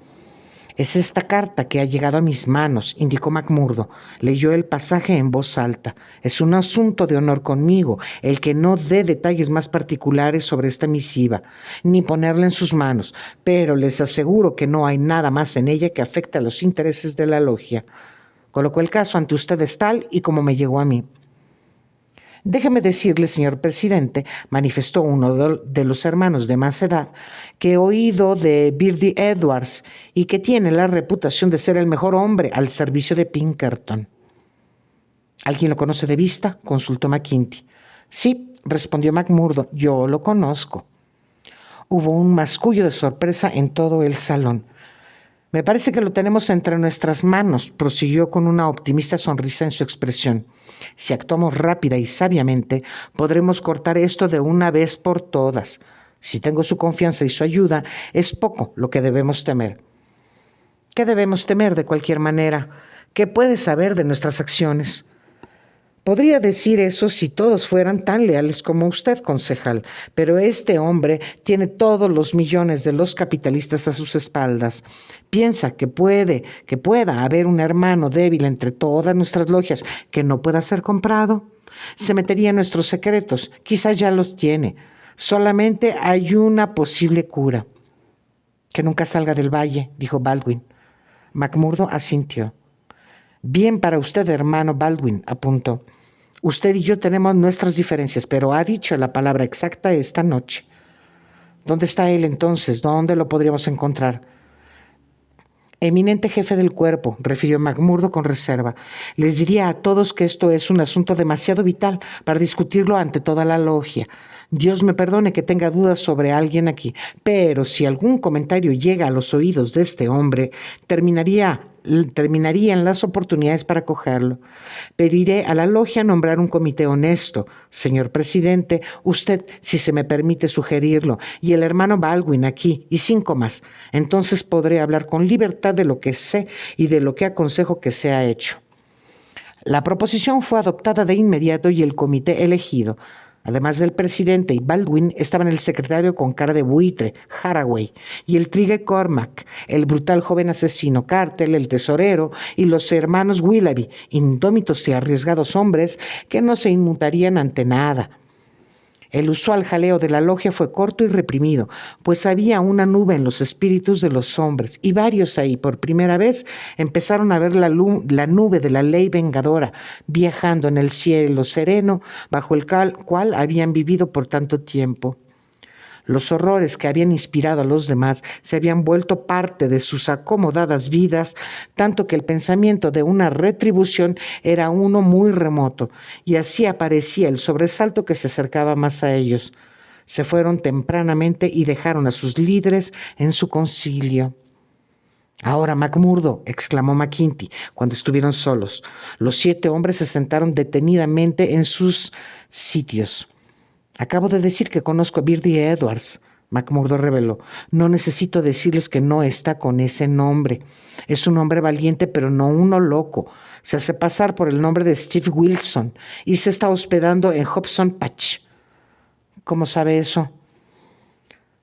Es esta carta que ha llegado a mis manos, indicó McMurdo. Leyó el pasaje en voz alta. Es un asunto de honor conmigo, el que no dé detalles más particulares sobre esta misiva, ni ponerla en sus manos, pero les aseguro que no hay nada más en ella que afecte a los intereses de la logia. Colocó el caso ante ustedes tal y como me llegó a mí. Déjeme decirle, señor presidente, manifestó uno de los hermanos de más edad, que he oído de Birdie Edwards y que tiene la reputación de ser el mejor hombre al servicio de Pinkerton. ¿Alguien lo conoce de vista?, consultó McGinty. Sí, respondió McMurdo, yo lo conozco. Hubo un mascullo de sorpresa en todo el salón. Me parece que lo tenemos entre nuestras manos, prosiguió con una optimista sonrisa en su expresión. Si actuamos rápida y sabiamente, podremos cortar esto de una vez por todas. Si tengo su confianza y su ayuda, es poco lo que debemos temer. ¿Qué debemos temer de cualquier manera? ¿Qué puede saber de nuestras acciones? Podría decir eso si todos fueran tan leales como usted, concejal, pero este hombre tiene todos los millones de los capitalistas a sus espaldas. Piensa que pueda haber un hermano débil entre todas nuestras logias que no pueda ser comprado. Se metería en nuestros secretos, quizás ya los tiene. Solamente hay una posible cura. Que nunca salga del valle, dijo Baldwin. McMurdo asintió. Bien para usted, hermano Baldwin, apuntó. Usted y yo tenemos nuestras diferencias, pero ha dicho la palabra exacta esta noche. ¿Dónde está él entonces? ¿Dónde lo podríamos encontrar? Eminente jefe del cuerpo, refirió McMurdo con reserva. Les diría a todos que esto es un asunto demasiado vital para discutirlo ante toda la logia. Dios me perdone que tenga dudas sobre alguien aquí, pero si algún comentario llega a los oídos de este hombre, terminarían las oportunidades para cogerlo. Pediré a la logia nombrar un comité honesto, señor presidente, usted, si se me permite sugerirlo, y el hermano Baldwin aquí, y 5 más. Entonces podré hablar con libertad de lo que sé y de lo que aconsejo que sea hecho. La proposición fue adoptada de inmediato y el comité elegido. Además del presidente y Baldwin, estaban el secretario con cara de buitre, Haraway, y el trigue Cormac, el brutal joven asesino Cartel, el tesorero, y los hermanos Willoughby, indómitos y arriesgados hombres que no se inmutarían ante nada. El usual jaleo de la logia fue corto y reprimido, pues había una nube en los espíritus de los hombres, y varios ahí, por primera vez, empezaron a ver la nube de la ley vengadora, viajando en el cielo sereno, bajo el cual habían vivido por tanto tiempo. Los horrores que habían inspirado a los demás se habían vuelto parte de sus acomodadas vidas, tanto que el pensamiento de una retribución era uno muy remoto, y así aparecía el sobresalto que se acercaba más a ellos. Se fueron tempranamente y dejaron a sus líderes en su concilio. «Ahora, McMurdo», exclamó McGinty cuando estuvieron solos. Los 7 hombres se sentaron detenidamente en sus sitios. «Acabo de decir que conozco a Birdie Edwards», McMurdo reveló. «No necesito decirles que no está con ese nombre. Es un hombre valiente, pero no uno loco. Se hace pasar por el nombre de Steve Wilson y se está hospedando en Hobson Patch». «¿Cómo sabe eso?»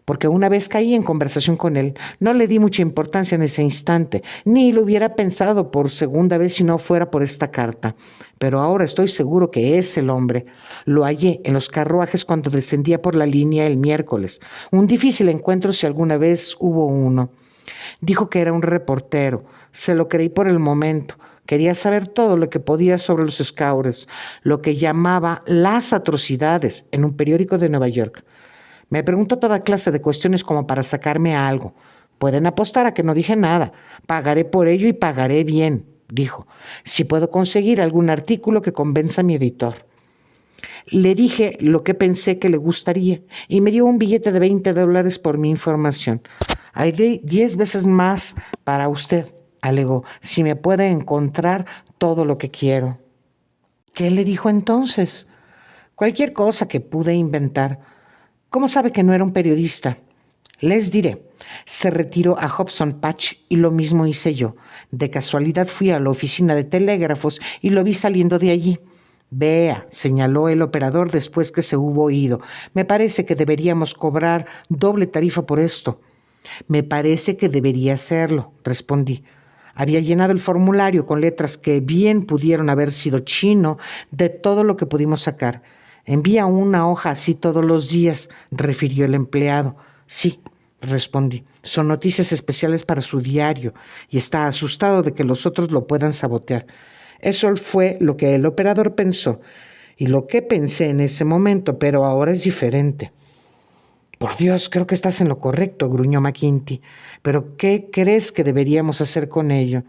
«Porque una vez caí en conversación con él. No le di mucha importancia en ese instante, ni lo hubiera pensado por segunda vez si no fuera por esta carta. Pero ahora estoy seguro que es el hombre. Lo hallé en los carruajes cuando descendía por la línea el miércoles. Un difícil encuentro si alguna vez hubo uno. Dijo que era un reportero. Se lo creí por el momento. Quería saber todo lo que podía sobre los Scouters, lo que llamaba las atrocidades en un periódico de Nueva York. Me preguntó toda clase de cuestiones como para sacarme algo. Pueden apostar a que no dije nada. Pagaré por ello y pagaré bien, dijo, si puedo conseguir algún artículo que convenza a mi editor. Le dije lo que pensé que le gustaría y me dio un billete de $20 por mi información. Hay 10 veces más para usted, alegó, si me puede encontrar todo lo que quiero. ¿Qué le dijo entonces? Cualquier cosa que pude inventar. ¿Cómo sabe que no era un periodista? Les diré. Se retiró a Hobson Patch y lo mismo hice yo. De casualidad fui a la oficina de telégrafos y lo vi saliendo de allí. Vea, señaló el operador después que se hubo ido. Me parece que deberíamos cobrar doble tarifa por esto. Me parece que debería hacerlo, respondí. Había llenado el formulario con letras que bien pudieron haber sido chino de todo lo que pudimos sacar. Envía una hoja así todos los días, refirió el empleado. Sí, respondí. Son noticias especiales para su diario y está asustado de que los otros lo puedan sabotear. Eso fue lo que el operador pensó y lo que pensé en ese momento, pero ahora es diferente. Por Dios, creo que estás en lo correcto, gruñó McGinty. Pero ¿qué crees que deberíamos hacer con ello?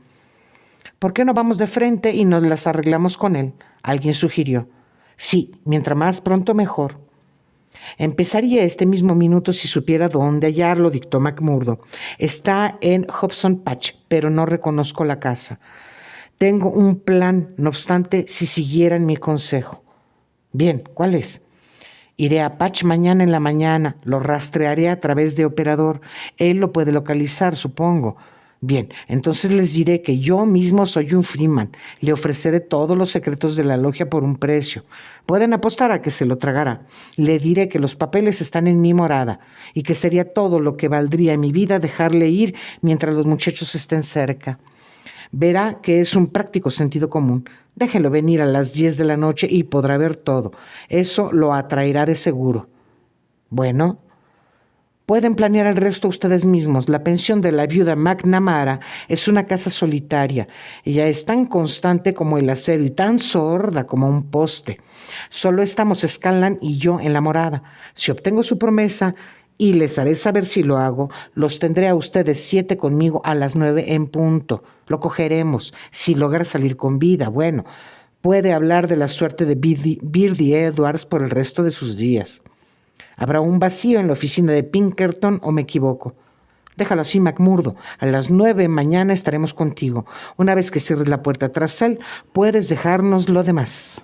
¿Por qué no vamos de frente y nos las arreglamos con él? Alguien sugirió. Sí, mientras más pronto mejor. Empezaría este mismo minuto si supiera dónde hallarlo, dictó McMurdo. Está en Hobson Patch, pero no reconozco la casa. Tengo un plan, no obstante, si siguieran mi consejo. Bien, ¿cuál es? Iré a Patch mañana en la mañana, lo rastrearé a través de operador. Él lo puede localizar, supongo. Bien, entonces les diré que yo mismo soy un Freeman. Le ofreceré todos los secretos de la logia por un precio. Pueden apostar a que se lo tragará. Le diré que los papeles están en mi morada y que sería todo lo que valdría en mi vida dejarle ir mientras los muchachos estén cerca. Verá que es un práctico sentido común. Déjelo venir a las 10 de la noche y podrá ver todo. Eso lo atraerá de seguro. Bueno, pueden planear el resto ustedes mismos. La pensión de la viuda McNamara es una casa solitaria. Ella es tan constante como el acero y tan sorda como un poste. Solo estamos Scanlan y yo en la morada. Si obtengo su promesa, y les haré saber si lo hago, los tendré a ustedes 7 conmigo a las 9 en punto. Lo cogeremos, si logra salir con vida. Bueno, puede hablar de la suerte de Birdie Edwards por el resto de sus días. ¿Habrá un vacío en la oficina de Pinkerton o me equivoco? Déjalo así, McMurdo. A las 9 mañana estaremos contigo. Una vez que cierres la puerta tras él, puedes dejarnos lo demás.